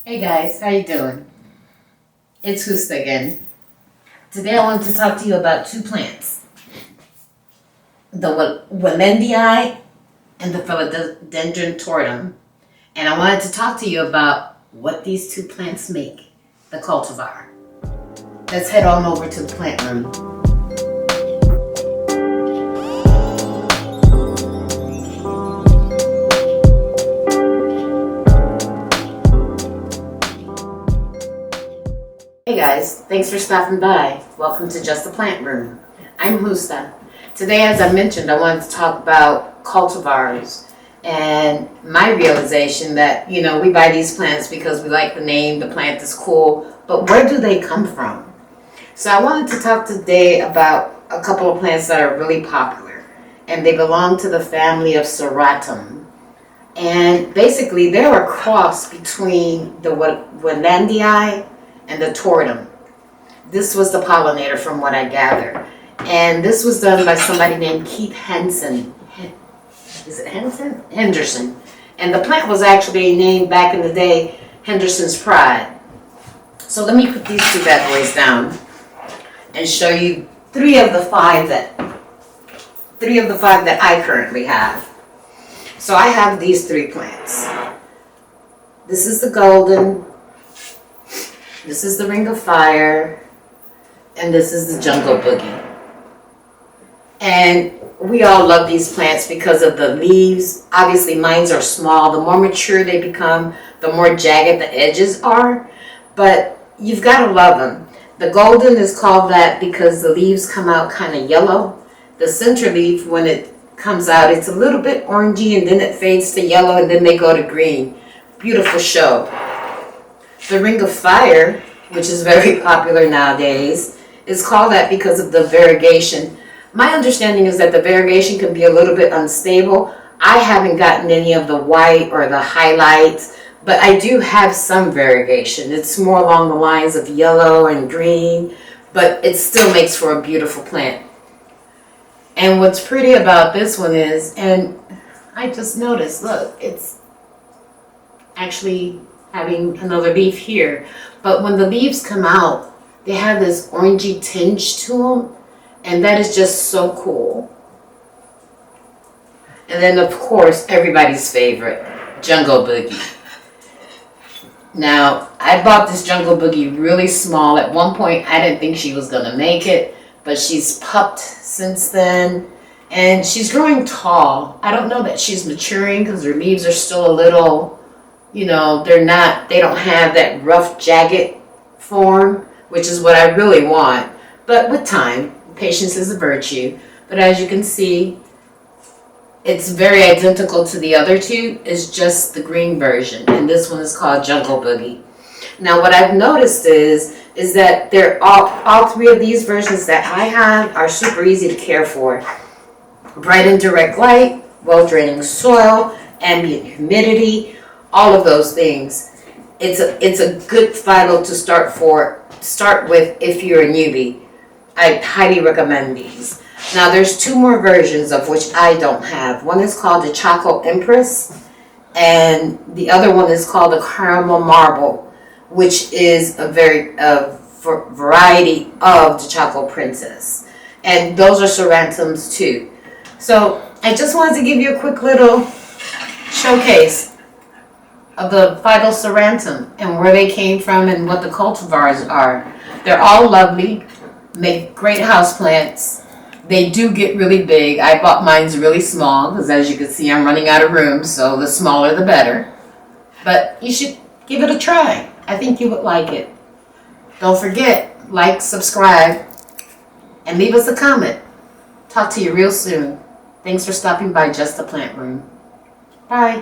Hey guys, how you doing? It's Husta again. Today I want to talk to you about two plants. The Walendii and the Philodendron tortum. And I wanted to talk to you about what these two plants make, the cultivar. Let's head on over to the plant room. Hey guys, thanks for stopping by. Welcome to Just the Plant Room. I'm Husta. Today, as I mentioned, I wanted to talk about cultivars and my realization that, we buy these plants because we like the name, the plant is cool, but where do they come from? So I wanted to talk today about a couple of plants that are really popular, and they belong to the family of Serratum. And basically, they're a cross between the Walendii and the tortum. This was the pollinator from what I gather. And this was done by somebody named Keith Henderson. Is it Henderson? Henderson. And the plant was actually named back in the day Henderson's Pride. So let me put these two bad boys down and show you three of the five that I currently have. So I have these three plants. This is the golden, this is the Ring of Fire, and this is the Jungle Boogie. And we all love these plants because of the leaves. Obviously, mine are small. The more mature they become, the more jagged the edges are. But you've got to love them. The golden is called that because the leaves come out kind of yellow. The center leaf, when it comes out, it's a little bit orangey, and then it fades to yellow, and then they go to green. Beautiful show. The Ring of Fire, which is very popular nowadays, is called that because of the variegation. My understanding is that the variegation can be a little bit unstable. I haven't gotten any of the white or the highlights, but I do have some variegation. It's more along the lines of yellow and green, but it still makes for a beautiful plant. And what's pretty about this one is, and I just noticed, look, it's actually having another leaf here, but when the leaves come out, they have this orangey tinge to them, and that is just so cool. And then, of course, everybody's favorite, Jungle Boogie. Now, I bought this Jungle Boogie really small. At one point, I didn't think she was going to make it, but she's pupped since then, and she's growing tall. I don't know that she's maturing because her leaves are still a little, they don't have that rough, jagged form, which is what I really want. But with time, patience is a virtue. But as you can see, it's very identical to the other two. It's just the green version, and this one is called Jungle Boogie. Now, what I've noticed is that they're all three of these versions that I have are super easy to care for. Bright and direct light, well-draining soil, ambient humidity, all of those things. It's a good philo to start with if you're a newbie. I highly recommend these. Now there's two more versions of which I don't have. One is called the Choco Empress, and the other one is called the Caramel Marble, which is a variety of the Choco Princess. And those are Serratums too. So I just wanted to give you a quick little showcase of the Serratum and where they came from and what the cultivars are. They're all lovely, make great houseplants. They do get really big. I bought mine's really small because, as you can see, I'm running out of room, so the smaller the better. But you should give it a try. I think you would like it. Don't forget, like, subscribe, and leave us a comment. Talk to you real soon. Thanks for stopping by Just the Plant Room. Bye.